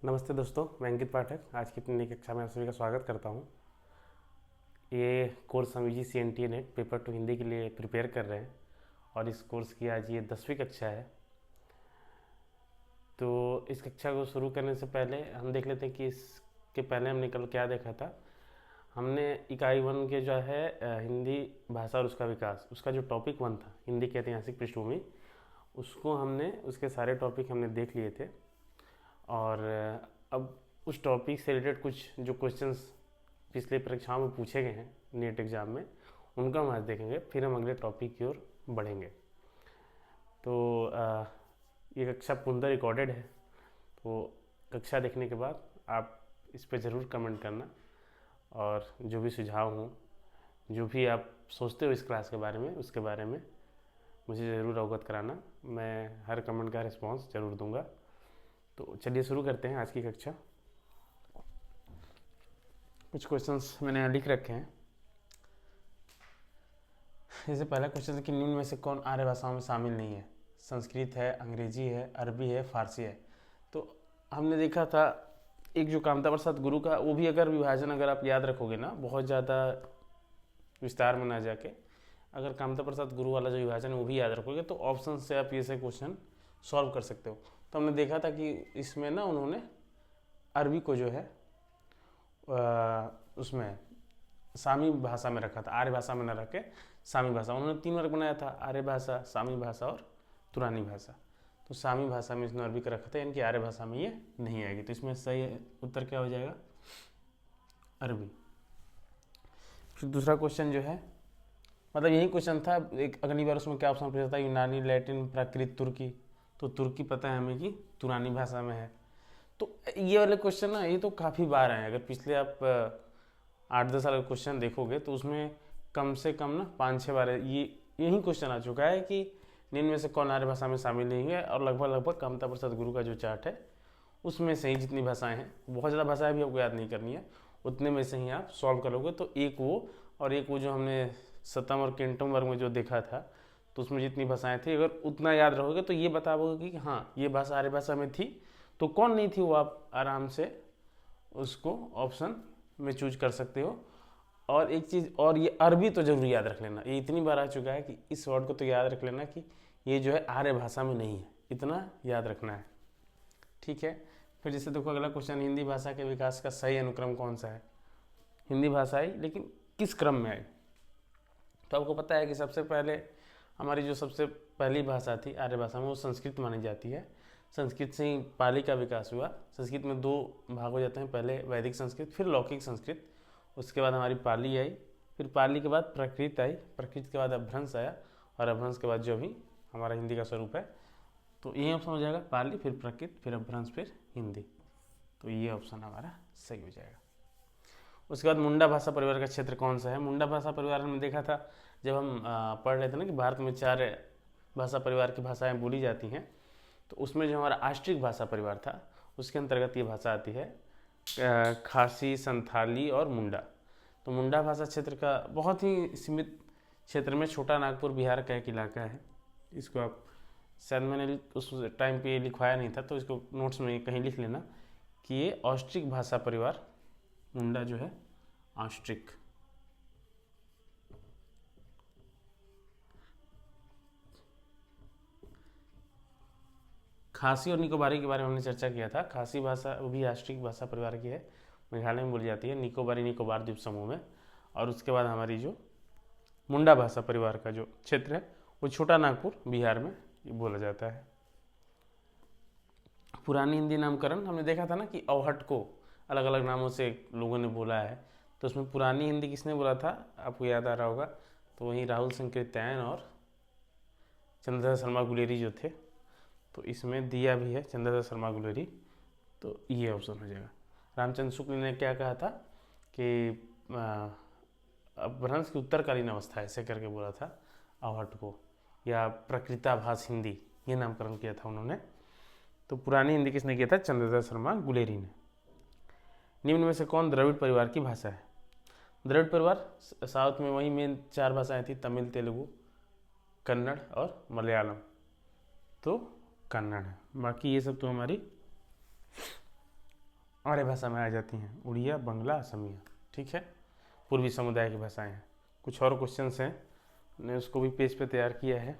नमस्ते दोस्तों, मैं अंकित पाठक आज की अपनी नई कक्षा में आप सभी का स्वागत करता हूँ। ये कोर्स हम UGC नेट पेपर 2 हिंदी के लिए प्रिपेयर कर रहे हैं और इस कोर्स की आज ये 10वीं कक्षा है। तो इस कक्षा को शुरू करने से पहले हम देख लेते हैं कि इसके पहले हमने कल क्या देखा था। हमने इकाई 1 के जो है हिंदी भाषा और उसका विकास, उसका जो टॉपिक 1 था हिंदी की ऐतिहासिक पृष्ठभूमि, उसको हमने उसके सारे टॉपिक हमने देख लिए थे। और अब उस टॉपिक से रिलेटेड कुछ जो क्वेश्चंस पिछले परीक्षाओं में पूछे गए हैं नेट एग्ज़ाम में, उनका हम आज देखेंगे, फिर हम अगले टॉपिक की ओर बढ़ेंगे। तो ये कक्षा पूर्णतः रिकॉर्डेड है, तो कक्षा देखने के बाद आप इस पर ज़रूर कमेंट करना और जो भी सुझाव हों, जो भी आप सोचते हो इस क्लास के बारे में, उसके बारे में मुझे ज़रूर अवगत कराना। मैं हर कमेंट का रिस्पॉन्स ज़रूर दूंगा। तो चलिए शुरू करते हैं आज की कक्षा। कुछ क्वेश्चंस मैंने यहाँ लिख रखे हैं। जैसे पहला क्वेश्चन है कि निम्न में से कौन आर्य भाषाओं में शामिल नहीं है? संस्कृत है, अंग्रेजी है, अरबी है, फारसी है। तो हमने देखा था एक जो कामता प्रसाद गुरु का, वो भी अगर विभाजन अगर आप याद रखोगे ना, बहुत ज़्यादा विस्तार में ना जाके, अगर कामता प्रसाद गुरु वाला जो विभाजन है वो भी याद रखोगे तो ऑप्शन से आप ये से क्वेश्चन सॉल्व कर सकते हो। तो हमने देखा था कि इसमें ना उन्होंने अरबी को जो है उसमें सामी भाषा में रखा था, आर्य भाषा में न रख के सामी भाषा। उन्होंने 3 वर्ग बनाया था, आर्य भाषा, सामी भाषा और तुरानी भाषा। तो सामी भाषा में इसने अरबी का रखा था, यानी कि आर्य भाषा में ये नहीं आएगी। तो इसमें सही उत्तर क्या हो जाएगा? अरबी। फिर दूसरा क्वेश्चन जो है, मतलब यही क्वेश्चन था, एक अगली बार उसमें क्या ऑप्शन पूछा था? यूनानी, लैटिन, प्राकृत, तुर्की। तो तुर्की पता है हमें कि तुरानी भाषा में है। तो ये वाले क्वेश्चन ना, ये तो काफ़ी बार आए। अगर पिछले आप 8-10 साल का क्वेश्चन देखोगे तो उसमें कम से कम ना 5-6 बार यही क्वेश्चन आ चुका है कि निम्न में से कौन आर्य भाषा में शामिल नहीं है। और लगभग कामता प्रसाद गुरु का जो चार्ट है उसमें से ही जितनी भाषाएं हैं, बहुत ज़्यादा भाषाएं भी आपको याद नहीं करनी है, उतने में से ही आप सॉल्व करोगे। तो एक वो और एक वो जो हमने सतम और केंटम वर्ग में जो देखा था, तो उसमें जितनी भाषाएं थी, अगर उतना याद रहोगे तो ये बता पाओगे कि हाँ ये भाषा आर्य भाषा में थी। तो कौन नहीं थी वो आप आराम से उसको ऑप्शन में चूज कर सकते हो। और एक चीज़ और, ये अरबी तो जरूर याद रख लेना, ये इतनी बार आ चुका है कि इस वर्ड को तो याद रख लेना कि ये जो है आर्य भाषा में नहीं है, इतना याद रखना है। ठीक है। फिर जैसे देखो अगला क्वेश्चन, हिंदी भाषा के विकास का सही अनुक्रम कौन सा है? हिंदी भाषा आई, लेकिन किस क्रम में आई? तो आपको पता है कि सबसे पहले हमारी जो सबसे पहली भाषा थी आर्य भाषा में, वो संस्कृत मानी जाती है। संस्कृत से ही पाली का विकास हुआ। संस्कृत में 2 भाग हो जाते हैं, पहले वैदिक संस्कृत, फिर लौकिक संस्कृत। उसके बाद हमारी पाली आई, फिर पाली के बाद प्राकृत आई, प्राकृत के बाद अपभ्रंश आया, और अपभ्रंश के बाद जो भी हमारा हिंदी का स्वरूप है। तो ये ऑप्शन हो जाएगा, पाली, फिर प्राकृत, फिर अपभ्रंश, फिर हिंदी। तो ये ऑप्शन हमारा सही हो जाएगा। उसके बाद मुंडा भाषा परिवार का क्षेत्र कौन सा है? मुंडा भाषा परिवार में देखा था, जब हम पढ़ रहे थे ना कि भारत में 4 भाषा परिवार की भाषाएं बोली जाती हैं, तो उसमें जो हमारा आष्ट्रिक भाषा परिवार था उसके अंतर्गत ये भाषा आती है, खासी, संथाली और मुंडा। तो मुंडा भाषा क्षेत्र का बहुत ही सीमित क्षेत्र में छोटा नागपुर बिहार का एक इलाका है। इसको आप, शायद मैंने उस टाइम पे लिखवाया नहीं था, तो इसको नोट्स में कहीं लिख लेना कि ये ऑस्ट्रिक भाषा परिवार, मुंडा जो है ऑस्ट्रिक। खासी और निकोबारी के बारे में हमने चर्चा किया था। खासी भाषा वो भी ऑस्ट्रिक भाषा परिवार की है, मेघालय में बोली जाती है, निकोबारी निकोबार द्वीप समूह में। और उसके बाद हमारी जो मुंडा भाषा परिवार का जो क्षेत्र है वो छोटा नागपुर बिहार में बोला जाता है। पुरानी हिंदी नामकरण हमने देखा था ना कि अवहट को अलग अलग नामों से लोगों ने बोला है। तो उसमें पुरानी हिंदी किसने बोला था, आपको याद आ रहा होगा, तो वहीं राहुल संकीर्तन और चंद्रशेखर शर्मा गुलेरी जो थे। तो इसमें दिया भी है चंद्रशेखर शर्मा गुलेरी, तो ये ऑप्शन हो जाएगा। रामचंद्र शुक्ल ने क्या कहा था कि अपभ्रंश की उत्तरकालीन अवस्था ऐसे करके बोला था अवहट को, या प्रकृताभास हिंदी, ये नामकरण किया था उन्होंने। तो पुरानी हिंदी किसने किया था? चंद्रशेखर शर्मा गुलेरी ने। निम्न में से कौन द्रविड़ परिवार की भाषा है? द्रविड़ परिवार साउथ में वही मेन 4 भाषाएं थी, तमिल, तेलुगु, कन्नड़ और मलयालम। तो कन्नड़ है, बाकी ये सब तो हमारी आर्य भाषा में आ जाती हैं, उड़िया, बंगला, असमिया। ठीक है, पूर्वी समुदाय की भाषाएं हैं। कुछ और क्वेश्चंस हैं, मैंने उसको भी पेज पे तैयार किया है।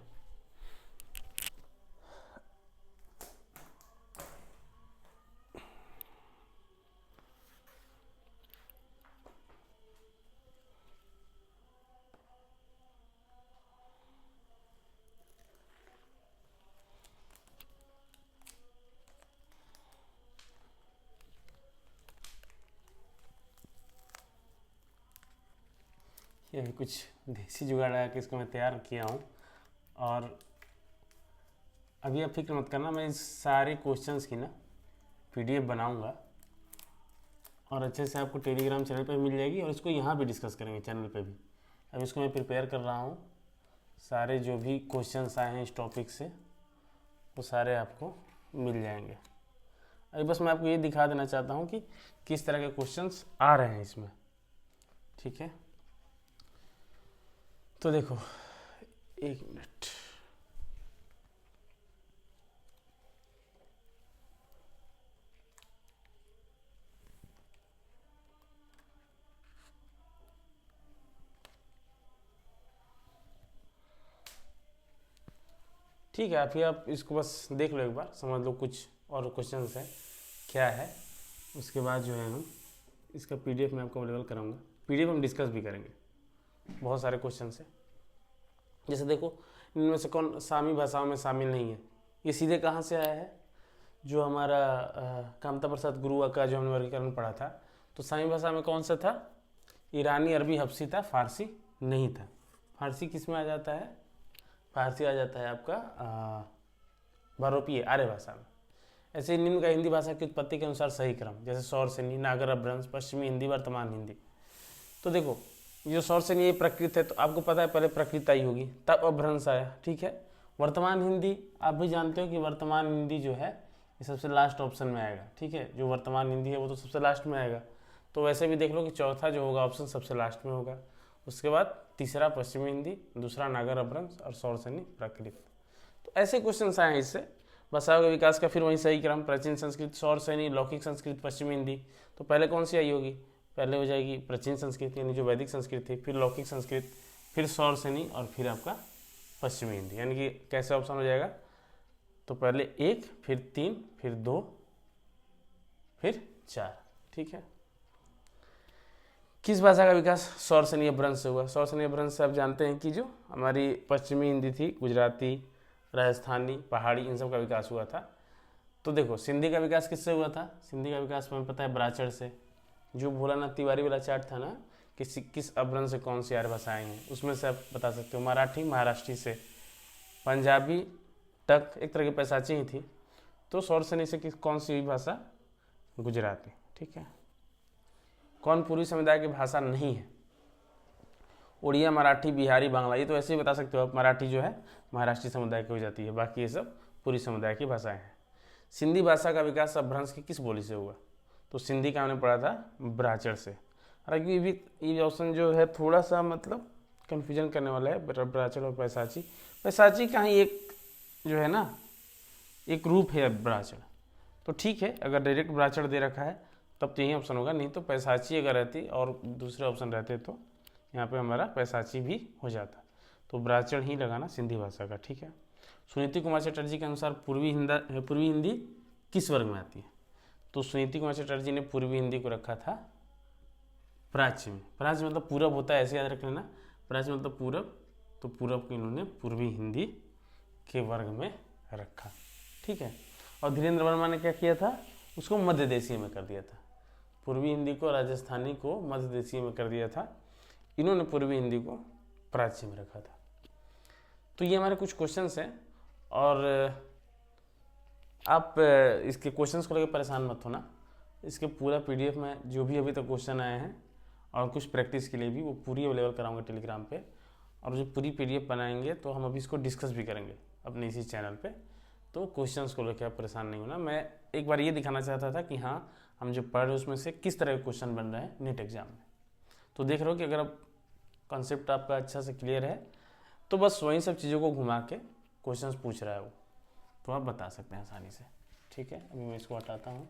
यही कुछ देसी जुगाड़ लगा के इसको मैं तैयार किया हूँ। और अभी आप फिक्र मत करना, मैं इस सारे क्वेश्चंस की ना पीडीएफ बनाऊंगा और अच्छे से आपको टेलीग्राम चैनल पे मिल जाएगी, और इसको यहाँ भी डिस्कस करेंगे चैनल पे भी। अब इसको मैं प्रिपेयर कर रहा हूँ, सारे जो भी क्वेश्चंस आए हैं इस टॉपिक से वो सारे आपको मिल जाएंगे। अभी बस मैं आपको ये दिखा देना चाहता हूँ कि किस तरह के क्वेश्चंस आ रहे हैं इसमें। ठीक है, तो देखो 1 मिनट। ठीक है, फिर आप इसको बस देख लो एक बार, समझ लो कुछ और क्वेश्चंस है क्या है। उसके बाद जो है हम इसका पीडीएफ मैं आपको अवेलेबल कराऊंगा। पीडीएफ हम डिस्कस भी करेंगे, बहुत सारे क्वेश्चन है। जैसे देखो, इनमें से कौन सामी भाषाओं में शामिल नहीं है? ये सीधे कहाँ से आया है? जो हमारा कामता प्रसाद गुरुआ का जो हमने वर्गीकरण पढ़ा था, तो सामी भाषा में कौन सा था? ईरानी, अरबी, हफ्सी था, फारसी नहीं था। फारसी किस में आ जाता है? फारसी आ जाता है आपका बरोपीय आर्य भाषा में। ऐसे निम्न का हिंदी भाषा की उत्पत्ति के अनुसार सही क्रम, जैसे सौरसेनी, नागर अपभ्रंश, पश्चिमी हिंदी, वर्तमान हिंदी। तो देखो, जो सौरसेनी ये प्रकृत है, तो आपको पता है पहले प्रकृत आई होगी, तब अपभ्रंश आया। ठीक है, वर्तमान हिंदी आप भी जानते हो कि वर्तमान हिंदी जो है ये सबसे लास्ट ऑप्शन में आएगा। ठीक है, जो वर्तमान हिंदी है वो तो सबसे लास्ट में आएगा। तो वैसे भी देख लो कि चौथा जो होगा ऑप्शन सबसे लास्ट में होगा। उसके बाद तीसरा पश्चिमी हिंदी, दूसरा नागर अपभ्रंश और सौरसेनी प्राकृत। तो ऐसे क्वेश्चन आए इससे। भाषाओं के विकास का फिर वही सही क्रम, प्राचीन संस्कृत, सौरसेनी, लौकिक संस्कृत, पश्चिमी हिंदी। तो पहले कौन सी आई होगी? पहले हो जाएगी प्राचीन संस्कृत यानी जो वैदिक संस्कृत थी, फिर लौकिक संस्कृत, फिर सौरसेनी और फिर आपका पश्चिमी हिंदी। यानी कि कैसे ऑप्शन हो जाएगा? तो पहले 1, फिर 3, फिर 2, फिर 4। ठीक है, किस भाषा का विकास सौरसेनी अपभ्रंश से हुआ? सौरसेनी अपभ्रंश से आप जानते हैं कि जो हमारी पश्चिमी हिंदी थी, गुजराती, राजस्थानी, पहाड़ी, इन सब का विकास हुआ था। तो देखो, सिंधी का विकास किससे हुआ था? सिंधी का विकास हमें पता है ब्राचड़ से। जो भोलानाथ तिवारी वाला चार्ट था ना, किस अपभ्रंश से कौन सी आर्य भाषाएं हैं, उसमें से आप बता सकते हो। मराठी, महाराष्ट्री से, पंजाबी तक एक तरह की पैसाची ही थी। तो सौरसेनी से कौन सी भाषा? गुजराती। ठीक है, कौन पूर्वी समुदाय की भाषा नहीं है? उड़िया, मराठी, बिहारी, बांग्ला। ये तो ऐसे ही बता सकते हो आप, मराठी जो है महाराष्ट्री समुदाय की हो जाती है, बाकी ये सब पूरी समुदाय की भाषाएं हैं। सिंधी भाषा का विकास अपभ्रंश की किस बोली से हुआ? तो सिंधी का हमने पढ़ा था ब्राचड़ से। हालांकि ये ऑप्शन जो है थोड़ा सा मतलब कन्फ्यूजन करने वाला है, ब्राचड़ और पैसाची। पैसाची का ही एक जो है ना एक रूप है ब्राचड़। तो ठीक है, अगर डायरेक्ट ब्राचड़ दे रखा है तब तो यही ऑप्शन होगा, नहीं तो पैसाची अगर रहती और दूसरे ऑप्शन रहते तो यहाँ पे हमारा पैसाची भी हो जाता। तो ब्राचड़ ही लगाना सिंधी भाषा का। ठीक है, सुनीति कुमार चटर्जी के अनुसार पूर्वी हिंदी किस वर्ग में आती है? तो सुनीति कुमार चटर्जी ने पूर्वी हिंदी को रखा था प्राच्य में। प्राच्य मतलब पूरब होता है, ऐसे याद रख लेना। प्राच्य मतलब पूरब, तो पूरब को इन्होंने पूर्वी हिंदी के वर्ग में रखा। ठीक है, और धीरेन्द्र वर्मा ने क्या किया था? उसको मध्य देशीय में कर दिया था। पूर्वी हिंदी को, राजस्थानी को मध्य देशीय में कर दिया था। इन्होंने पूर्वी हिंदी को प्राच्य में रखा था। तो ये हमारे कुछ क्वेश्चंस हैं, और आप इसके क्वेश्चंस को लेकर परेशान मत होना। इसके पूरा पीडीएफ में जो भी अभी तक क्वेश्चन आए हैं और कुछ प्रैक्टिस के लिए भी, वो पूरी अवेलेबल कराऊंगा टेलीग्राम पे। और जो पूरी पीडीएफ बनाएंगे तो हम अभी इसको डिस्कस भी करेंगे अपने इसी चैनल पे। तो क्वेश्चंस को लेकर आप परेशान नहीं होना। मैं एक बार ये दिखाना चाहता था कि हाँ, हम जो पढ़ रहे हैं उसमें से किस तरह के क्वेश्चन बन रहे हैं नेट एग्जाम में। तो देख रहे हो कि अगर आप कॉन्सेप्ट आपका अच्छा से क्लियर है तो बस वही सब चीज़ों को घुमा के क्वेश्चंस पूछ रहा है वो, तो आप बता सकते हैं आसानी से। ठीक है, अभी मैं इसको हटाता हूँ।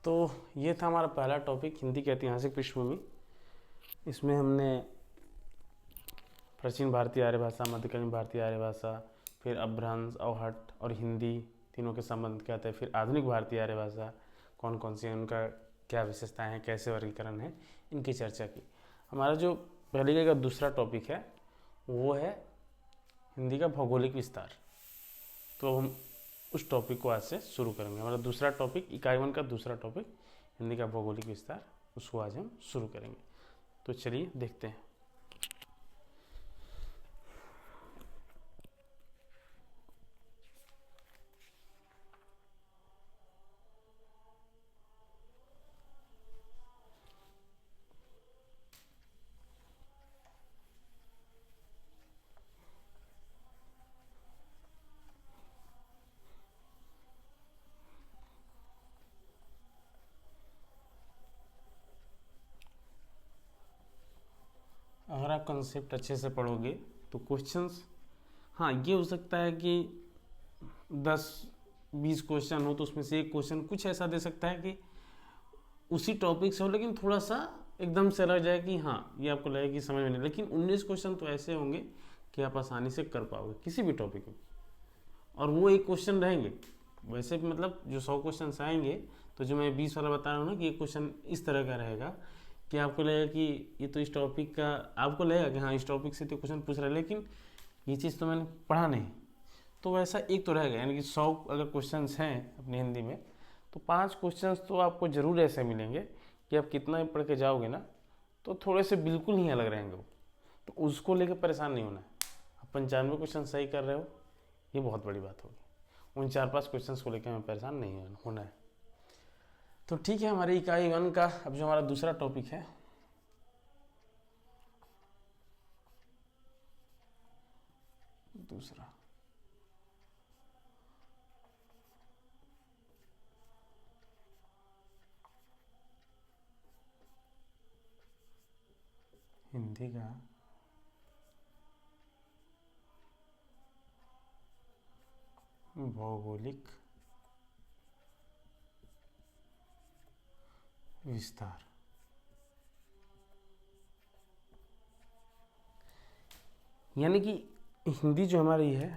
तो ये था हमारा पहला टॉपिक, हिंदी की ऐतिहासिक पृष्ठभूमि। इसमें हमने प्राचीन भारतीय आर्य भाषा, मध्यकालीन भारतीय आर्य भाषा, फिर अपभ्रंश, अवहट्ट और हिंदी तीनों के संबंध क्या थे, फिर आधुनिक भारतीय आर्य भाषा कौन कौन सी हैं, उनका क्या विशेषताएं हैं, कैसे वर्गीकरण है, इनकी चर्चा की। हमारा जो पहले का दूसरा टॉपिक है वो है हिंदी का भौगोलिक विस्तार। तो हम उस टॉपिक को आज से शुरू करेंगे। हमारा दूसरा टॉपिक, इकाई 1 का दूसरा टॉपिक हिंदी का भौगोलिक विस्तार, उसको आज हम शुरू करेंगे। तो चलिए देखते हैं। अगर आप कंसेप्ट अच्छे से पढ़ोगे तो क्वेश्चंस, हाँ ये हो सकता है कि 10-20 क्वेश्चन हो तो उसमें से एक क्वेश्चन कुछ ऐसा दे सकता है कि उसी टॉपिक से हो, लेकिन थोड़ा सा एकदम से लग जाए कि हाँ ये आपको लगे कि समझ में नहीं। लेकिन 19 क्वेश्चन तो ऐसे होंगे कि आप आसानी से कर पाओगे किसी भी टॉपिक में, और वो एक क्वेश्चन रहेंगे। वैसे भी मतलब जो 100 क्वेश्चन आएंगे, तो जो मैं 20 वाला बता रहा हूँ ना कि एक क्वेश्चन इस तरह का रहेगा कि आपको लगेगा कि ये तो इस टॉपिक का, आपको लगेगा कि हाँ इस टॉपिक से तो क्वेश्चन पूछ रहा है, लेकिन ये चीज़ तो मैंने पढ़ा नहीं। तो वैसा एक तो रहेगा, यानी कि 100 अगर क्वेश्चंस हैं अपनी हिंदी में, तो 5 क्वेश्चंस तो आपको ज़रूर ऐसे मिलेंगे कि आप कितना भी पढ़ के जाओगे ना तो थोड़े से बिल्कुल ही अलग रहेंगे वो। तो उसको लेकर परेशान नहीं होना है। आप 95 क्वेश्चन सही कर रहे हो, ये बहुत बड़ी बात होगी। उन 4-5 क्वेश्चन को लेकर हमें परेशान नहीं होना है। तो ठीक है, हमारी इकाई 1 का अब जो हमारा दूसरा टॉपिक है, दूसरा हिंदी का भौगोलिक विस्तार। यानी कि हिंदी जो हमारी है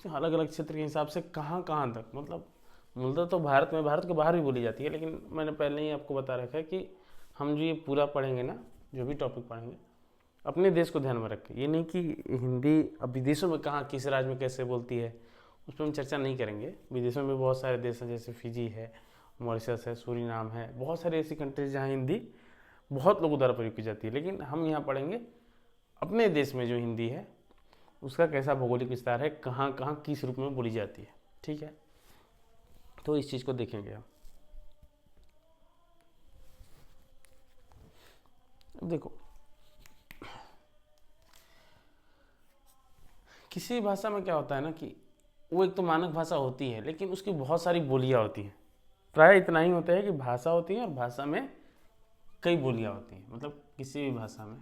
अलग अलग क्षेत्र के हिसाब से कहाँ कहाँ तक, मतलब मूलतः तो भारत में, भारत के बाहर भी बोली जाती है, लेकिन मैंने पहले ही आपको बता रखा है कि हम जो ये पूरा पढ़ेंगे ना, जो भी टॉपिक पढ़ेंगे अपने देश को ध्यान में रखें। ये नहीं कि हिंदी अब विदेशों में कहाँ किस राज्य में कैसे बोलती है उस पर हम चर्चा नहीं करेंगे। विदेशों में बहुत सारे देश हैं, जैसे फिजी है, मॉरिशस है, सूरीनाम है, बहुत सारी ऐसी कंट्रीज जहाँ हिंदी बहुत लोगों द्वारा प्रयोग की जाती है। लेकिन हम यहाँ पढ़ेंगे अपने देश में जो हिंदी है उसका कैसा भौगोलिक विस्तार है, कहाँ कहाँ किस रूप में बोली जाती है। ठीक है, तो इस चीज़ को देखेंगे हम। देखो, किसी भाषा में क्या होता है ना कि वो एक तो मानक भाषा होती है, लेकिन उसकी बहुत सारी बोलियां होती हैं। प्राय इतना ही होता है कि भाषा होती है और भाषा में कई बोलियां होती हैं। मतलब किसी भी भाषा में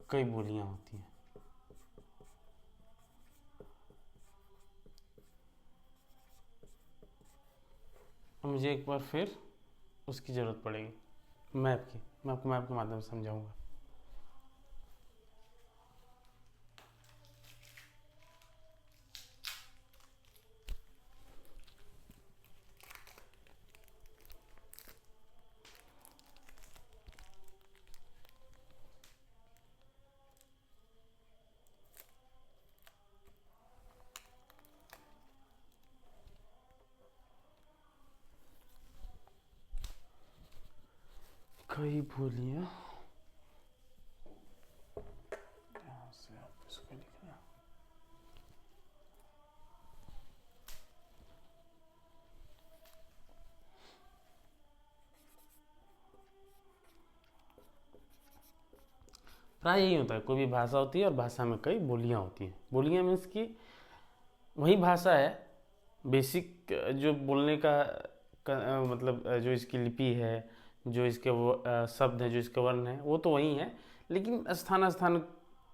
कई बोलियां होती हैं। अब मुझे एक बार फिर उसकी ज़रूरत पड़ेगी, मैप की। मैं आपको मैप के माध्यम से समझाऊंगा। कई बोलियां, यहाँ से आप इसको लिखना। प्राय यही होता है, कोई भी भाषा होती है और भाषा में कई बोलियां होती हैं। बोलियां मीन्स की वही भाषा है, बेसिक जो बोलने का मतलब जो इसकी लिपि है, जो इसके वो शब्द हैं, जो इसके वर्ण हैं, वो तो वही हैं, लेकिन स्थान स्थान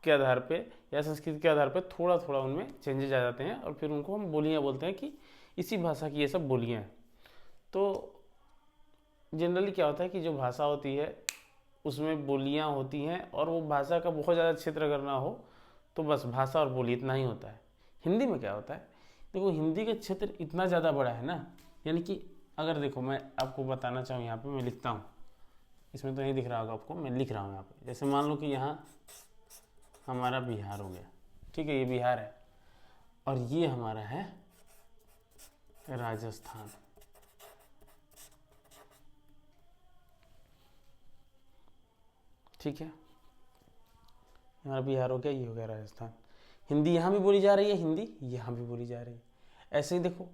के आधार पे या संस्कृति के आधार पे थोड़ा थोड़ा उनमें चेंजेज आ जाते हैं और फिर उनको हम बोलियाँ बोलते हैं कि इसी भाषा की ये सब बोलियाँ हैं। तो जनरली क्या होता है कि जो भाषा होती है उसमें बोलियाँ होती हैं और वो भाषा का बहुत ज़्यादा क्षेत्र अगर ना हो तो बस भाषा और बोली इतना ही होता है। हिंदी में क्या होता है, देखो हिंदी का क्षेत्र इतना ज़्यादा बड़ा है ना, यानी कि अगर देखो मैं आपको बताना चाहूँ, यहाँ पे मैं लिखता हूँ, इसमें तो नहीं दिख रहा होगा आपको, मैं लिख रहा हूँ यहाँ पे, जैसे मान लो कि यहाँ हमारा बिहार हो गया, ठीक है, ये बिहार है और ये हमारा है राजस्थान। ठीक है, हमारा बिहार हो गया, ये हो गया राजस्थान। हिंदी यहाँ भी बोली जा रही है, हिंदी यहाँ भी बोली जा रही है। ऐसे ही देखो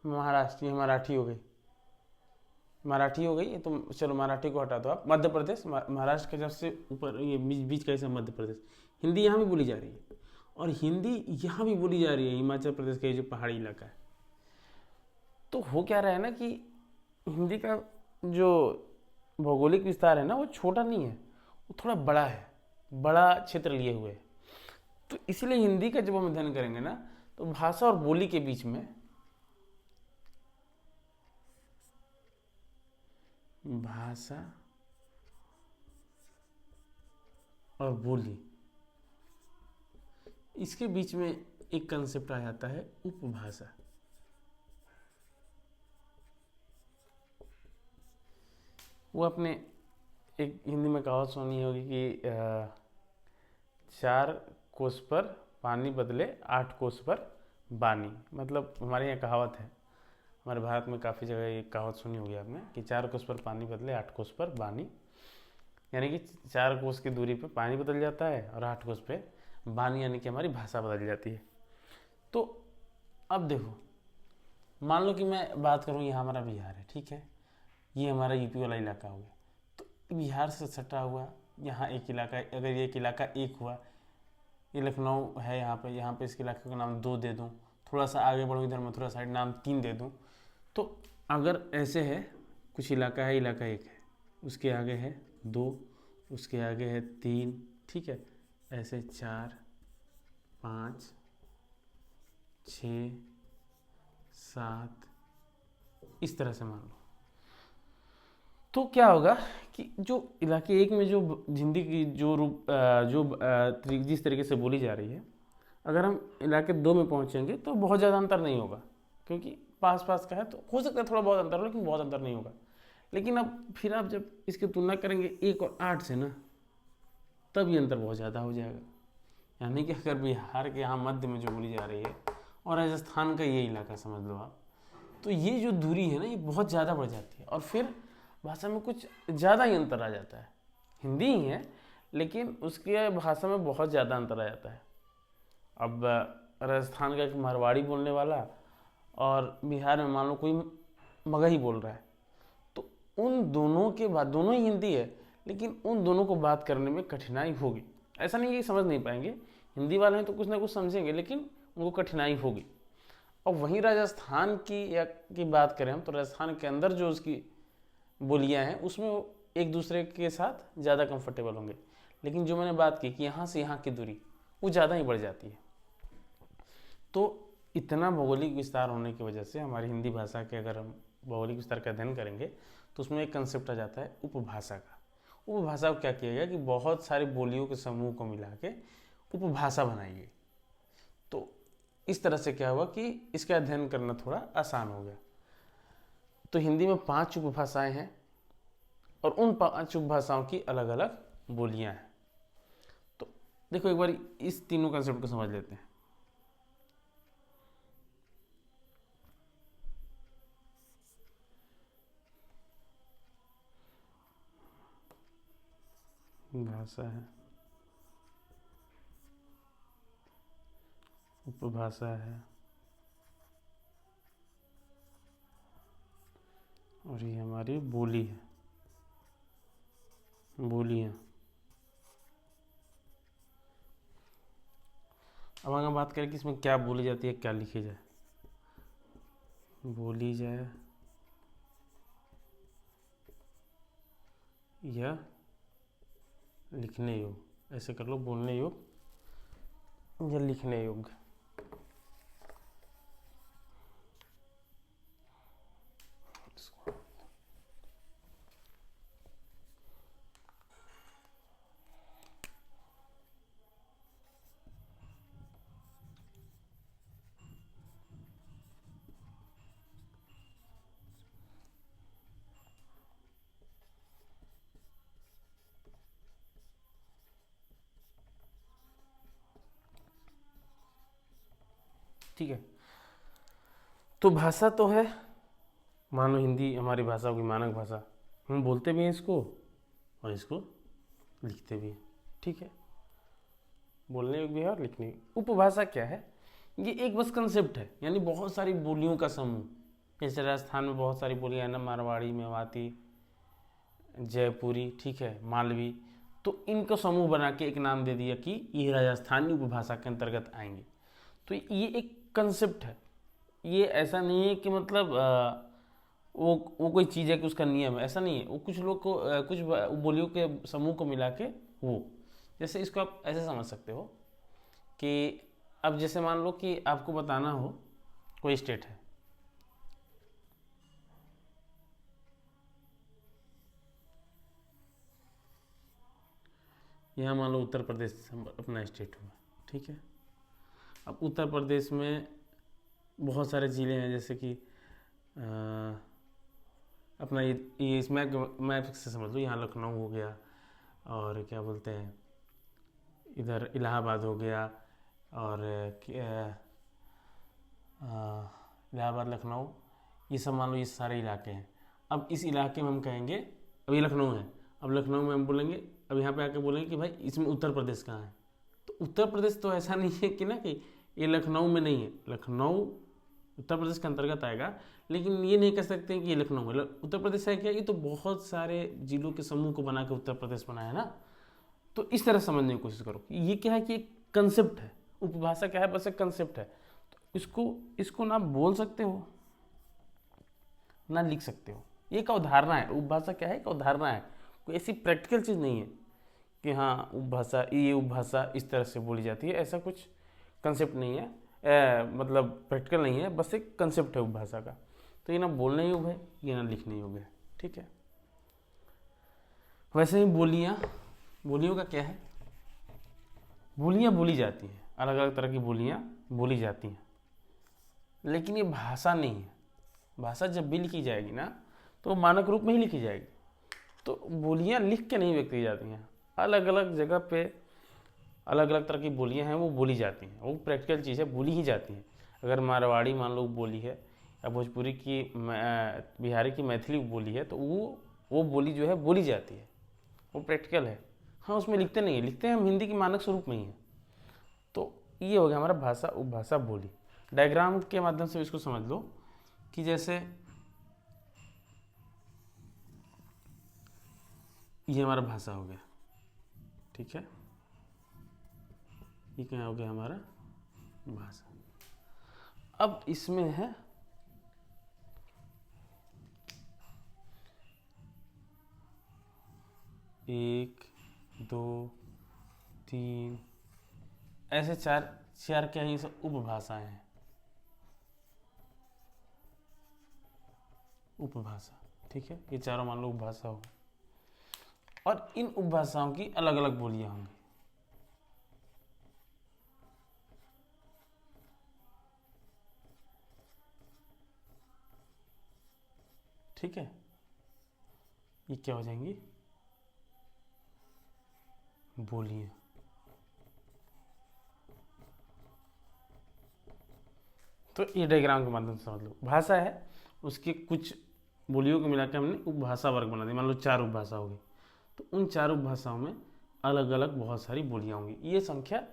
महाराष्ट्र, ये मराठी हो गई, मराठी हो गई, तो चलो मराठी को हटा दो आप। मध्य प्रदेश, महाराष्ट्र के सबसे ऊपर ये बीच का हिस्सा मध्य प्रदेश, हिंदी यहाँ भी बोली जा रही है और हिंदी यहाँ भी बोली जा रही है हिमाचल प्रदेश का ये जो पहाड़ी इलाका है। तो हो क्या रहा है ना कि हिंदी का जो भौगोलिक विस्तार है ना वो छोटा नहीं है, वो थोड़ा बड़ा है, बड़ा क्षेत्र लिए हुए है। तो इसलिए हिंदी का जब हम अध्ययन करेंगे ना तो भाषा और बोली के बीच में, भाषा और बोली, इसके बीच में एक कंसेप्ट आ जाता है उपभाषा। वो अपने एक हिंदी में कहावत सुनी होगी कि 4 कोस पर पानी बदले 8 कोस पर बानी। मतलब हमारे यहाँ कहावत है, हमारे भारत में काफ़ी जगह ये कहावत सुनी होगी आपने कि 4 कोस पर पानी बदले 8 कोस पर बानी, यानी कि 4 कोस की दूरी पे पानी बदल जाता है और 8 कोस पे बानी, यानी कि हमारी भाषा बदल जाती है। तो अब देखो, मान लो कि मैं बात करूँ, यहाँ हमारा बिहार है, ठीक है, ये हमारा यूपी वाला इलाका हो गया, तो बिहार से सटा हुआ यहाँ एक इलाका, अगर ये एक इलाका एक हुआ, ये लखनऊ है, यहाँ पे इसके इलाके का नाम 2 दे दूँ, थोड़ा सा आगे बढ़ूँ इधर में थोड़ा साइड नाम 3 दे दूँ, तो अगर ऐसे है कुछ इलाका है, इलाका 1 है, उसके आगे है 2, उसके आगे है 3, ठीक है, ऐसे 4 5 6 7 इस तरह से मान लो। तो क्या होगा कि जो इलाके 1 में जो हिंदी की जो रूप जिस तरीके से बोली जा रही है, अगर हम इलाके 2 में पहुंचेंगे तो बहुत ज़्यादा अंतर नहीं होगा, क्योंकि पास पास का है, तो हो सकता है थोड़ा बहुत अंतर हो, लेकिन बहुत अंतर नहीं होगा। लेकिन अब फिर आप जब इसकी तुलना करेंगे 1 और 8 से ना, तब ये अंतर बहुत ज़्यादा हो जाएगा। यानी कि अगर बिहार के यहाँ मध्य में जो बोली जा रही है और राजस्थान का ये इलाका समझ लो आप, तो ये जो दूरी है ना ये बहुत ज़्यादा बढ़ जाती है और फिर भाषा में कुछ ज़्यादा ही अंतर आ जाता है। हिंदी ही है लेकिन उसके भाषा में बहुत ज़्यादा अंतर आ जाता है। अब राजस्थान का एक मारवाड़ी बोलने वाला और बिहार में मान लो कोई मगही बोल रहा है, तो उन दोनों के बाद, दोनों ही हिंदी है लेकिन उन दोनों को बात करने में कठिनाई होगी। ऐसा नहीं कि समझ नहीं पाएंगे, हिंदी वाले हैं तो कुछ ना कुछ समझेंगे, लेकिन उनको कठिनाई होगी। और वहीं राजस्थान की बात करें हम, तो राजस्थान के अंदर जो उसकी बोलियां हैं उसमें वो एक दूसरे के साथ ज़्यादा कंफर्टेबल होंगे। लेकिन जो मैंने बात की कि यहाँ से यहाँ की दूरी वो ज़्यादा ही बढ़ जाती है। तो इतना भौगोलिक विस्तार होने की वजह से हमारी हिंदी भाषा के अगर हम भौगोलिक विस्तार का अध्ययन करेंगे तो उसमें एक कंसेप्ट आ जाता है उपभाषा का। उपभाषा को क्या किया गया कि बहुत सारी बोलियों के समूह को मिला के उपभाषा बनाई गई। तो इस तरह से क्या हुआ कि इसका अध्ययन करना थोड़ा आसान हो गया। तो हिंदी में 5 उपभाषाएं हैं और उन 5 उपभाषाओं की अलग अलग बोलियां हैं। तो देखो एक बार इस तीनों कंसेप्ट को समझ लेते हैं। भाषा है, उपभाषा है और ये हमारी बोली है, बोलियां। अब अगर बात करें कि इसमें क्या बोली जाती है, क्या लिखी जाए, बोली जाए या लिखने योग्य, ऐसे कर लो, बोलने योग्य या लिखने योग्य। ठीक है, तो भाषा तो है, मान लो हिंदी हमारी भाषा होगी, मानक भाषा, हम बोलते भी हैं इसको और इसको लिखते भी हैं। ठीक है, बोलने योग्य भी है और लिखने योग्य। उपभाषा क्या है? ये एक बस कंसेप्ट है, यानी बहुत सारी बोलियों का समूह। जैसे राजस्थान में बहुत सारी बोलियां हैं ना, मारवाड़ी, मेवाती, जयपुरी, ठीक है, मालवी, तो इनको समूह बना के एक नाम दे दिया कि ये राजस्थानी उपभाषा के अंतर्गत आएंगे। तो ये एक कंसेप्ट है, ये ऐसा नहीं है कि मतलब वो कोई चीज़ है कि उसका नियम है, ऐसा नहीं है। वो कुछ लोग को कुछ बोलियों के समूह को मिला के वो, जैसे इसको आप ऐसे समझ सकते हो कि अब जैसे मान लो कि आपको बताना हो कोई स्टेट है, यहाँ मान लो उत्तर प्रदेश अपना स्टेट हुआ, ठीक है। अब उत्तर प्रदेश में बहुत सारे ज़िले हैं, जैसे कि अपना ये इसमें मैप से समझ लो, यहाँ लखनऊ हो गया, और क्या बोलते हैं इधर इलाहाबाद हो गया, और इलाहाबाद, लखनऊ, ये सब मान लो ये सारे इलाके हैं। अब इस इलाके में हम कहेंगे, अब ये लखनऊ है, अब लखनऊ में हम बोलेंगे, अब यहाँ पे आके बोलेंगे कि भाई इसमें उत्तर प्रदेश कहाँ है। तो उत्तर प्रदेश तो ऐसा नहीं है कि ना कि ये लखनऊ में नहीं है, लखनऊ उत्तर प्रदेश के अंतर्गत आएगा, लेकिन ये नहीं कह सकते कि ये लखनऊ है। उत्तर प्रदेश है क्या? ये तो बहुत सारे जिलों के समूह को बना के उत्तर प्रदेश बनाया है ना। तो इस तरह समझने की कोशिश करो, ये क्या है कि एक कंसेप्ट है। उपभाषा क्या है? बस एक कंसेप्ट है। तो इसको ना बोल सकते हो ना लिख सकते हो, ये एक अवधारणा है। उपभाषा क्या है? एक अवधारणा है, कोई ऐसी प्रैक्टिकल चीज़ नहीं है कि हाँ उपभाषा, ये उपभाषा इस तरह से बोली जाती है, ऐसा कुछ कंसेप्ट नहीं है, मतलब प्रैक्टिकल नहीं है, बस एक कंसेप्ट है उपभाषा का। तो ये ना बोलने योग्य है, ये ना लिखने योग्य है, ठीक है। वैसे ही बोलियों का क्या है? बोलियाँ बोली जाती हैं, अलग अलग तरह की बोलियाँ बोली जाती हैं, लेकिन ये भाषा नहीं है। भाषा जब भी लिखी जाएगी ना, तो मानक रूप में ही लिखी जाएगी। तो बोलियाँ लिख के नहीं व्यक्त की जाती हैं, अलग अलग जगह पे अलग अलग तरह की बोलियाँ हैं, वो बोली जाती हैं, वो प्रैक्टिकल चीज़ है, बोली ही जाती हैं। अगर मारवाड़ी मान लो बोली है, या भोजपुरी की, बिहारी की मैथिली बोली है, तो वो बोली जो है बोली जाती है, वो प्रैक्टिकल है। हाँ, उसमें लिखते नहीं है, लिखते हैं हम हिंदी की मानक स्वरूप में ही है। तो ये हो गया हमारा भाषा, उपभाषा, बोली। डायग्राम के माध्यम से इसको समझ लो कि जैसे ये हमारा भाषा हो गया, ठीक है, ये क्या हो गया हमारा भाषा। अब इसमें है 1 2 3 ऐसे चार क्या ये सब उपभाषाएं हैं, उपभाषा, ठीक है। ये चारों मान लो उपभाषा हो, और इन उपभाषाओं की अलग अलग बोलियां होंगी, ठीक है। ये क्या हो जाएंगी? बोलियां। तो ये डायग्राम के माध्यम से समझ लो, भाषा है, उसके कुछ बोलियों को मिलाकर हमने उपभाषा वर्ग बना दिया। मान लो 4 उपभाषा होगी, तो उन 4 उपभाषाओं में अलग अलग बहुत सारी बोलियां होंगी। ये संख्या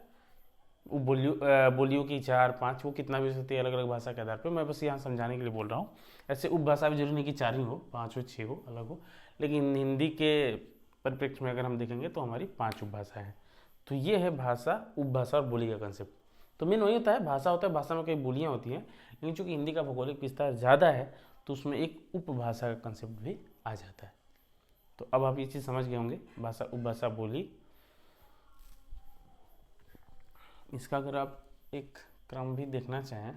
बोलियों की 4 5 वो कितना भी हो सकती है अलग अलग भाषा के आधार पर। मैं बस यहाँ समझाने के लिए बोल रहा हूँ। ऐसे उपभाषा भी जरूरी नहीं कि 4 ही हो, 5 हो, 6 हो, अलग हो, लेकिन हिंदी के परिप्रेक्ष्य में अगर हम देखेंगे तो हमारी 5 उपभाषाएं हैं। तो ये है भाषा, उपभाषा और बोली का कंसेप्ट। तो मेन वही होता है, भाषा होता है, भाषा में कई बोलियाँ होती हैं, लेकिन चूंकि हिंदी का भौगोलिक विस्तार ज़्यादा है तो उसमें एक उपभाषा का कंसेप्ट भी आ जाता है। तो अब आप ये चीज़ समझ गए होंगे, भाषा, उपभाषा, बोली। इसका अगर आप एक क्रम भी देखना चाहें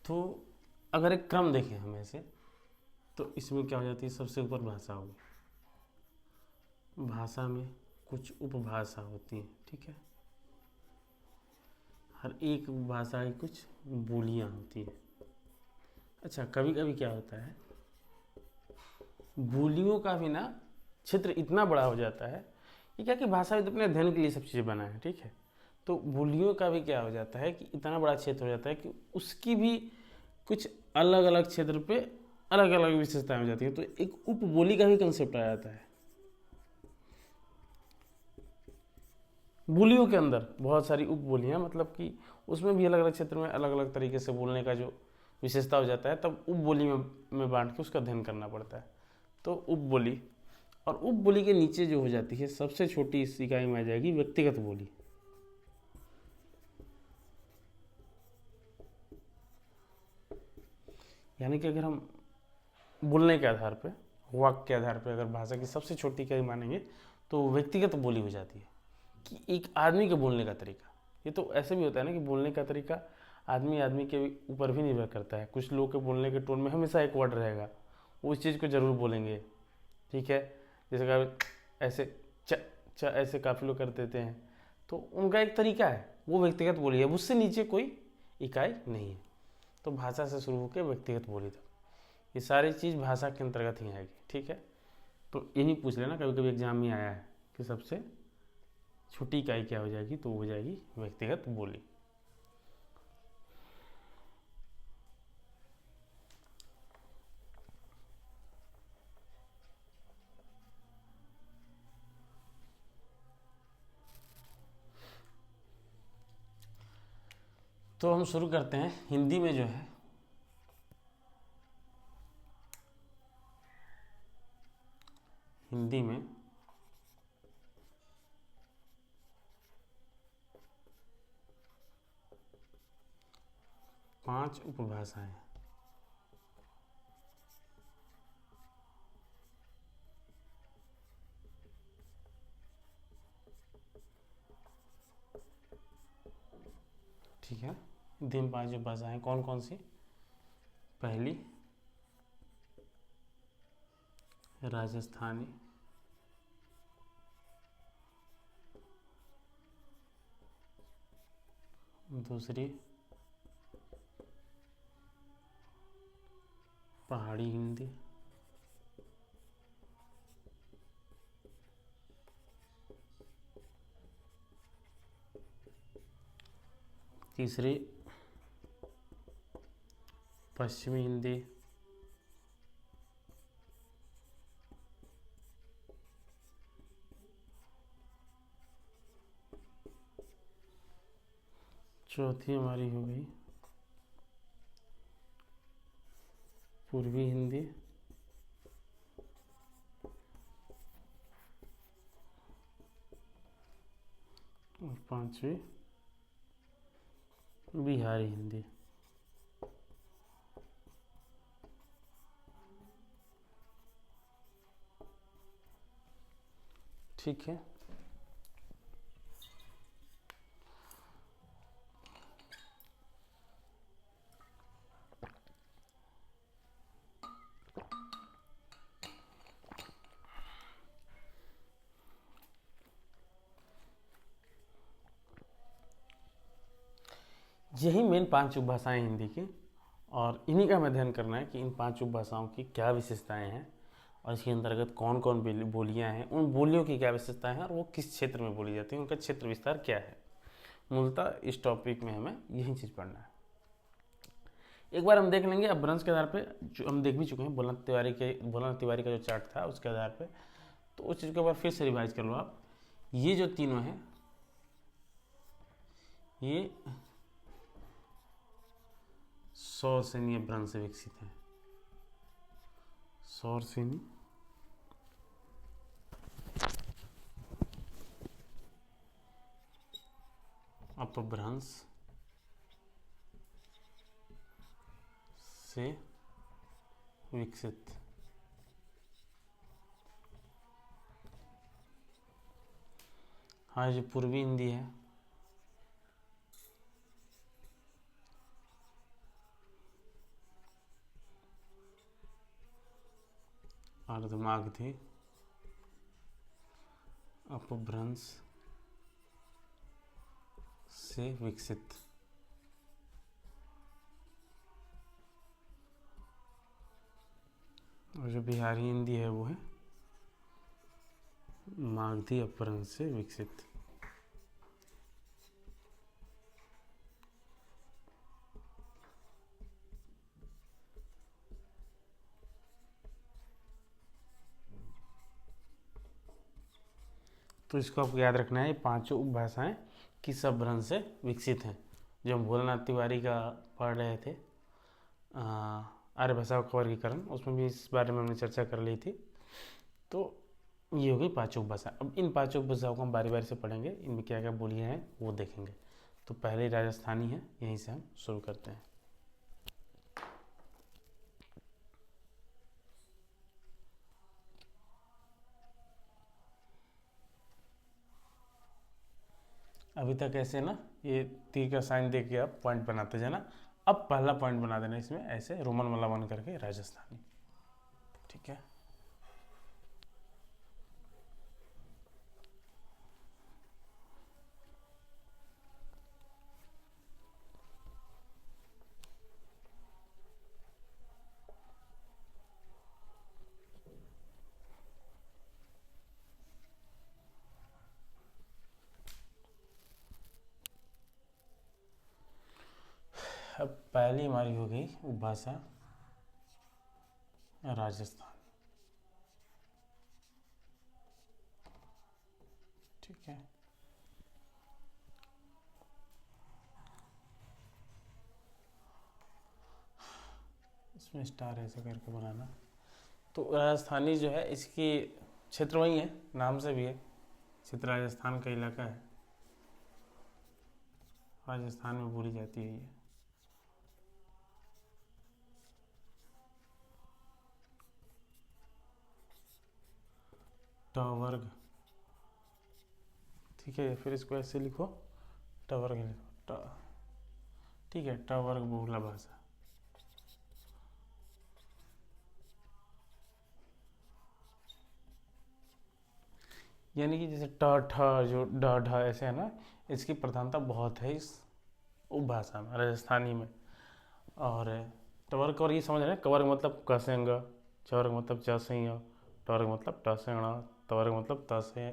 तो अगर एक क्रम देखें हम ऐसे, तो इसमें क्या हो जाती है, सबसे ऊपर भाषा होगी, भाषा में कुछ उपभाषा होती है, ठीक है। हर एक भाषा की कुछ बोलियां होती है। अच्छा, कभी कभी क्या होता है, बोलियों का भी ना क्षेत्र इतना बड़ा हो जाता है, ये क्या कि भाषा तो अपने अध्ययन के लिए सब चीज़ें बना है, ठीक है। तो बोलियों का भी क्या हो जाता है कि इतना बड़ा क्षेत्र हो जाता है कि उसकी भी कुछ अलग अलग क्षेत्र पे अलग अलग विशेषताएं हो जाती है। तो एक उपबोली का भी कंसेप्ट आ जाता है। बोलियों के अंदर बहुत सारी उपबोलियां, मतलब कि उसमें भी अलग अलग क्षेत्र में अलग अलग तरीके से बोलने का जो विशेषता हो जाता है, तब उपबोली में बांट के उसका अध्ययन करना पड़ता है। तो उपबोली, और उपबोली के नीचे जो हो जाती है सबसे छोटी इस इकाई में आ जाएगी व्यक्तिगत बोली। यानी कि अगर हम बोलने के आधार पे, वाक्य के आधार पे अगर भाषा की सबसे छोटी इकाई मानेंगे तो व्यक्तिगत बोली हो जाती है, कि एक आदमी के बोलने का तरीका। ये तो ऐसे भी होता है ना कि बोलने का तरीका आदमी आदमी के ऊपर भी निर्भर करता है। कुछ लोग के बोलने के टोन में हमेशा एक वर्ड रहेगा, वो उस चीज़ को जरूर बोलेंगे, ठीक है। जैसे कि ऐसे च च ऐसे काफ़ी लोग कर देते हैं, तो उनका एक तरीका है, वो व्यक्तिगत बोली है, उससे नीचे कोई इकाई नहीं है। तो भाषा से शुरू होकर व्यक्तिगत बोली तक ये सारी चीज़ भाषा के अंतर्गत ही आएगी, ठीक है। तो यही पूछ लेना, कभी कभी एग्जाम में आया है कि सबसे छोटी इकाई क्या हो जाएगी, तो वो हो जाएगी व्यक्तिगत बोली। तो हम शुरू करते हैं हिंदी में जो है, हिंदी में 5 उपभाषाएं। ठीक है, हिंदी में 5 उपभाषाएं कौन कौन सी? पहली राजस्थानी, दूसरी पहाड़ी हिंदी, तीसरी पश्चिमी हिंदी, चौथी हमारी हो गई पूर्वी हिंदी, और पांचवी बिहारी हिंदी। ठीक है, यही मेन 5 उपभाषाएं हिंदी की, और इन्हीं का हमें अध्ययन करना है कि इन 5 उपभाषाओं की क्या विशेषताएं हैं, और इसके अंतर्गत कौन कौन बोलियां हैं, उन बोलियों की क्या विशेषताएं हैं, और वो किस क्षेत्र में बोली जाती हैं, उनका क्षेत्र विस्तार क्या है। मूलतः इस टॉपिक में हमें यही चीज़ पढ़ना है। एक बार हम देख लेंगे अपभ्रंश के आधार पे, जो हम देख भी चुके हैं भोलानाथ तिवारी का जो चार्ट था उसके आधार पे, तो उस चीज़ को एक बार फिर से रिवाइज कर लो आप। ये जो तीनों हैं ये सौर श्रेणी अपभ्रंश से विकसित हैं। सौर श्रेणी अपभ्रंश से विकसित। हाँ, जो पूर्वी हिंदी है अर्धमागधी अपभ्रंश से विकसित। और जो बिहारी हिंदी है वो है मागधी अपभ्रंश से विकसित। तो इसको आपको याद रखना है, ये पांचों उपभाषाएं किस अपभ्रंश से विकसित हैं। जो हम भोलानाथ तिवारी का पढ़ रहे थे आर्य भाषा का वर्गीकरण, उसमें भी इस बारे में हमने चर्चा कर ली थी। तो ये हो गई पांचों उपभाषा। अब इन पांचों उपभाषाओं को हम बारी बारी से पढ़ेंगे, इनमें क्या क्या बोलियां हैं वो देखेंगे। तो पहले राजस्थानी है, यहीं से हम शुरू करते हैं। अभी तक ऐसे ना ये तीर का साइन देके आप पॉइंट बनाते जाना। अब पहला पॉइंट बना देना इसमें ऐसे रोमन वाला बन करके राजस्थानी। ठीक है, अब पहली हमारी हो गई उपभाषा राजस्थान। ठीक है, इसमें स्टार ऐसे करके बनाना। तो राजस्थानी जो है इसकी क्षेत्र वही है, नाम से भी है, क्षेत्र राजस्थान का इलाका है, राजस्थान में बोली जाती है ये। ट वर्ग, ठीक है, फिर इसको ऐसे लिखो, ट वर्ग लिखो, ट, ठीक है, ट वर्ग बहुला भाषा। यानी कि जैसे ट ठ जो ड ढ ऐसे है ना, इसकी प्रधानता बहुत है इस उपभाषा में, राजस्थानी में। और टवर्ग का ये समझ रहे हैं, कवर्ग मतलब क से अंग, चवर्ग मतलब च से य, टवर्ग मतलब ट से ण, तवर्ग मतलब त से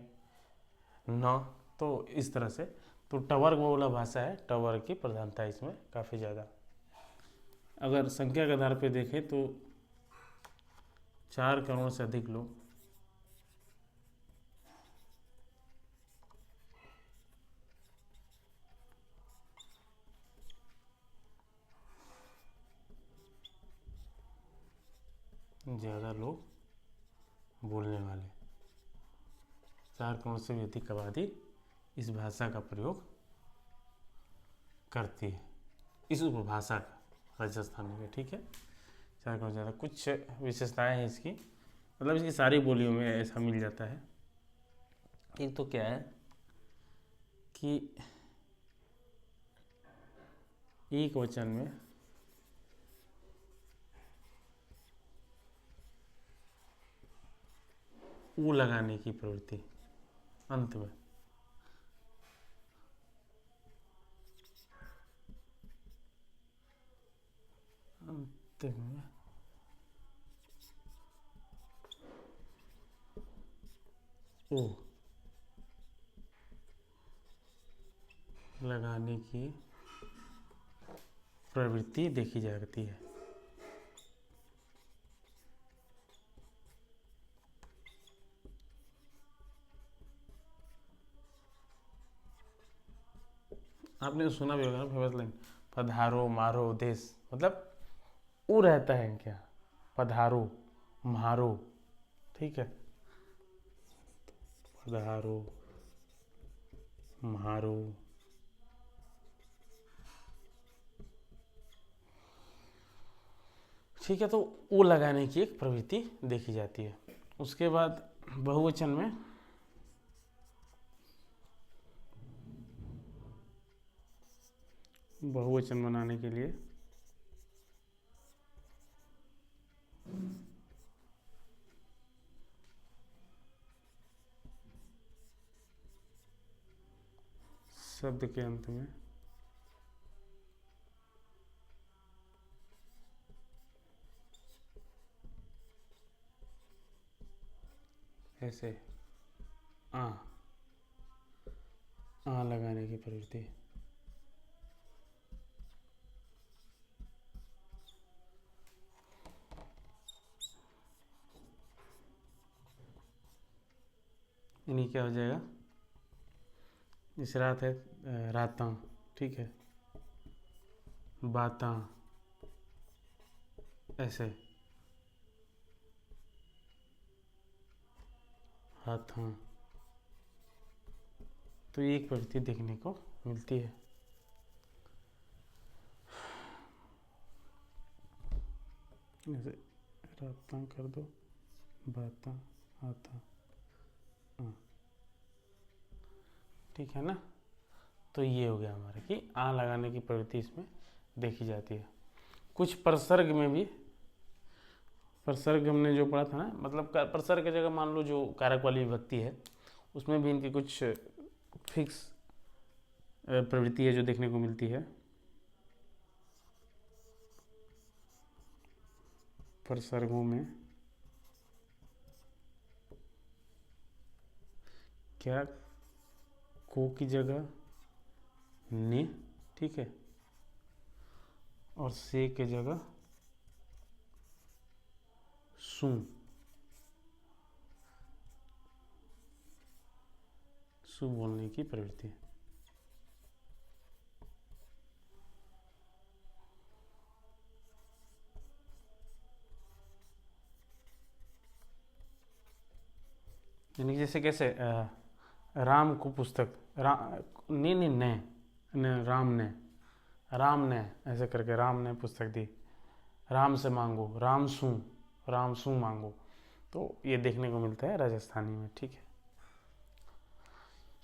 न। तो इस तरह से तो टवर्ग बहुला भाषा है, टवर्ग की प्रधानता इसमें काफ़ी ज़्यादा। अगर संख्या के आधार पे देखें तो 4 करोड़ से अधिक लोग ज़्यादा लोग बोलने वाले, 4 करोड़ से भी अधिक आबादी इस भाषा का प्रयोग करती है, इस उपभाषा का, राजस्थानी का। ठीक है, 4 करोड़ ज़्यादा। कुछ विशेषताएं हैं इसकी, मतलब इसकी सारी बोलियों में ऐसा मिल जाता है। एक तो क्या है कि एक वचन में ऊ लगाने की प्रवृत्ति अंत में, अंत में ओ लगाने की प्रवृत्ति देखी जाती है। आपने सुना भी होगा ना फेमस लाइन, पधारो मारो देश, मतलब वो रहता है क्या, पधारो मारो, ठीक है, पधारो मारो, ठीक है। तो वो लगाने की एक प्रवृत्ति देखी जाती है। उसके बाद बहुवचन में बहुवचन बनाने के लिए शब्द के अंत में ऐसे आ लगाने की प्रवृत्ति। इन्हीं क्या हो जाएगा, इस रात है रातां, ठीक है, बातां, ऐसे हाथां। तो ये एक प्रवृत्ति देखने को मिलती है। जैसे रातां कर दो, बातां, हाथां, ठीक है ना। तो ये हो गया हमारा कि आ लगाने की प्रवृत्ति इसमें देखी जाती है। कुछ प्रसर्ग में भी, प्रसर्ग हमने जो पढ़ा था ना, मतलब प्रसर्ग की जगह मान लो जो कारक वाली विभक्ति है, उसमें भी इनकी कुछ फिक्स प्रवृत्ति है जो देखने को मिलती है। प्रसर्गों में क्या, को की जगह ने, ठीक है, और से के जगह सु, सु बोलने की प्रवृत्ति। यानी जैसे कैसे राम को पुस्तक, राम ने ऐसे करके राम ने पुस्तक दी, राम से मांगो, राम सू मांगो। तो ये देखने को मिलता है राजस्थानी में, ठीक है।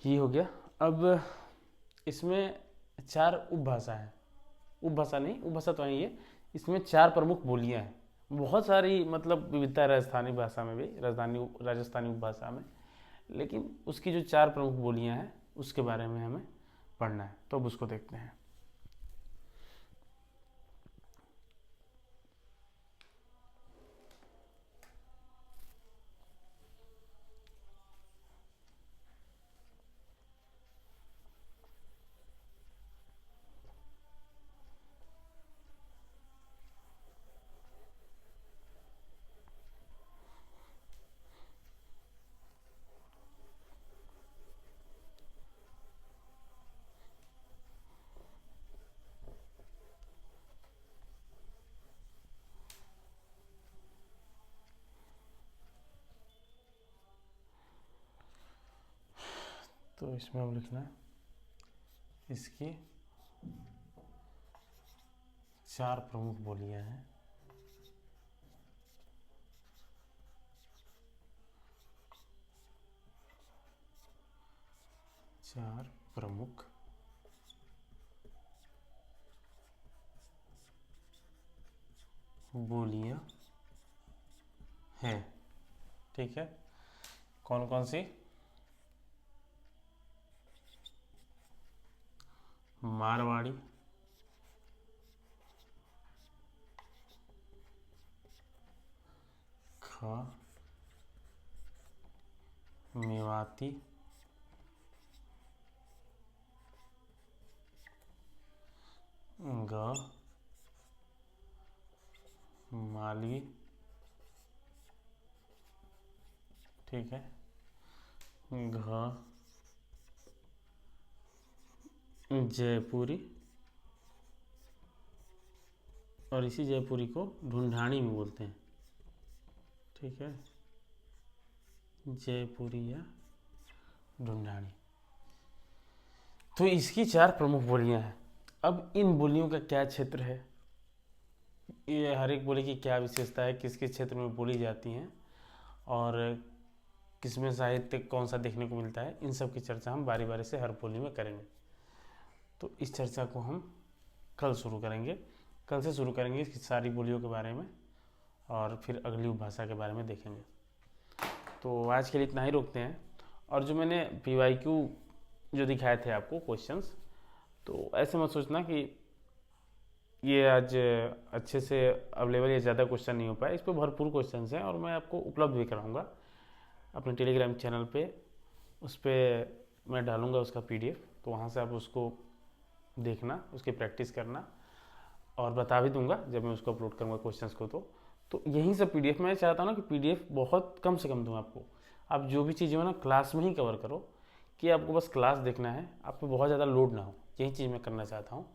ये हो गया। अब इसमें 4 उपभाषा है, उपभाषा नहीं, उपभाषा तो नहीं है, इसमें 4 प्रमुख बोलियां हैं। बहुत सारी मतलब विविधता है राजस्थानी भाषा में भी, राजस्थानी उपभाषा में, लेकिन उसकी जो 4 प्रमुख बोलियां हैं उसके बारे में हमें पढ़ना है। तो अब उसको देखते हैं। तो इसमें अब लिखना है इसकी 4 प्रमुख बोलियां हैं। चार प्रमुख बोलियां हैं, ठीक है। कौन कौन सी, मारवाड़ी, खा, मेवाती, ग माली, ठीक है, घ जयपुरी, और इसी जयपुरी को ढूंढानी भी बोलते हैं, ठीक है, जयपुरी या ढूंढानी। तो इसकी 4 प्रमुख बोलियां हैं। अब इन बोलियों का क्या क्षेत्र है, ये हर एक बोली की क्या विशेषता है, किस किस क्षेत्र में बोली जाती हैं और किसमें साहित्य कौन सा देखने को मिलता है, इन सब की चर्चा हम बारी बारी से हर बोली में करेंगे। तो इस चर्चा को हम कल शुरू करेंगे, कल से शुरू करेंगे इसकी सारी बोलियों के बारे में और फिर अगली उपभाषा के बारे में देखेंगे। तो आज के लिए इतना ही रोकते हैं। और जो मैंने PYQ जो दिखाए थे आपको क्वेश्चंस, तो ऐसे मत सोचना कि ये आज अच्छे से अवेलेबल या ज़्यादा क्वेश्चन नहीं हो पाए, इस पर भरपूर क्वेश्चंस हैं और मैं आपको उपलब्ध भी कराऊंगा अपने टेलीग्राम चैनल पे। उस पर मैं डालूंगा उसका PDF, तो वहाँ से आप उसको देखना, उसकी प्रैक्टिस करना, और बता भी दूंगा जब मैं उसको अपलोड करूँगा क्वेश्चंस को। तो यही सब PDF मैं चाहता हूँ ना कि PDF बहुत कम से कम दूँ आपको। आप जो भी चीज़ें हो ना क्लास में ही कवर करो, कि आपको बस क्लास देखना है, आप पे बहुत ज़्यादा लोड ना हो, यही चीज़ मैं करना चाहता हूँ।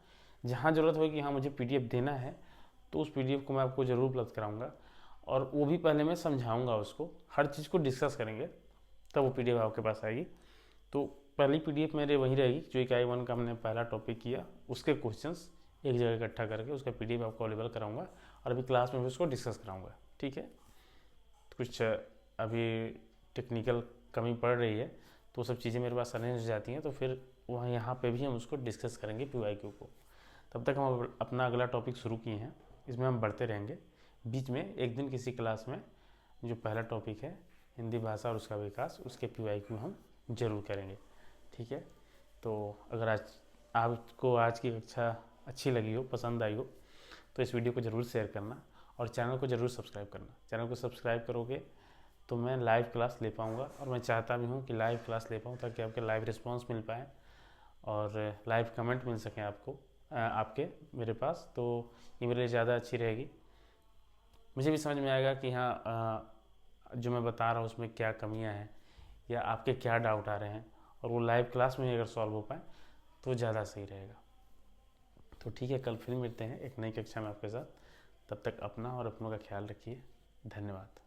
जहाँ ज़रूरत हो कि हाँ मुझे PDF देना है, तो उस PDF को मैं आपको ज़रूर उपलब्ध कराऊँगा, और वो भी पहले मैं समझाऊँगा उसको, हर चीज़ को डिस्कस करेंगे, तब वो PDF आपके पास आएगी। तो पहली PDF मेरे वहीं रहेगी जो इकाई 1 का हमने पहला टॉपिक किया, उसके क्वेश्चंस एक जगह इकट्ठा करके उसका PDF आपको अवेलेबल कराऊंगा, और अभी क्लास में भी उसको डिस्कस कराऊंगा, ठीक है। कुछ अभी टेक्निकल कमी पड़ रही है, तो सब चीज़ें मेरे पास अरेंज हो जाती हैं, तो फिर वहाँ यहाँ पे भी हम उसको डिस्कस करेंगे PYQ को। तब तक हम अपना अगला टॉपिक शुरू किए हैं, इसमें हम बढ़ते रहेंगे। बीच में एक दिन किसी क्लास में जो पहला टॉपिक है हिंदी भाषा और उसका विकास, उसके PYQ हम जरूर करेंगे, ठीक है। तो अगर आज आपको आज की कक्षा अच्छी लगी हो, पसंद आई हो, तो इस वीडियो को ज़रूर शेयर करना और चैनल को ज़रूर सब्सक्राइब करना। चैनल को सब्सक्राइब करोगे तो मैं लाइव क्लास ले पाऊँगा, और मैं चाहता भी हूँ कि लाइव क्लास ले पाऊँ ताकि आपके लाइव रिस्पॉन्स मिल पाए और लाइव कमेंट मिल सकें आपको, आपके मेरे पास। तो ये मेरे लिए ज़्यादा अच्छी रहेगी, मुझे भी समझ में आएगा कि हाँ जो मैं बता रहा हूँ उसमें क्या कमियाँ हैं या आपके क्या डाउट आ रहे हैं, और वो लाइव क्लास में ही अगर सॉल्व हो पाए तो ज़्यादा सही रहेगा। तो ठीक है, कल फिर मिलते हैं एक नई कक्षा में आपके साथ। तब तक अपना और अपनों का ख्याल रखिए। धन्यवाद।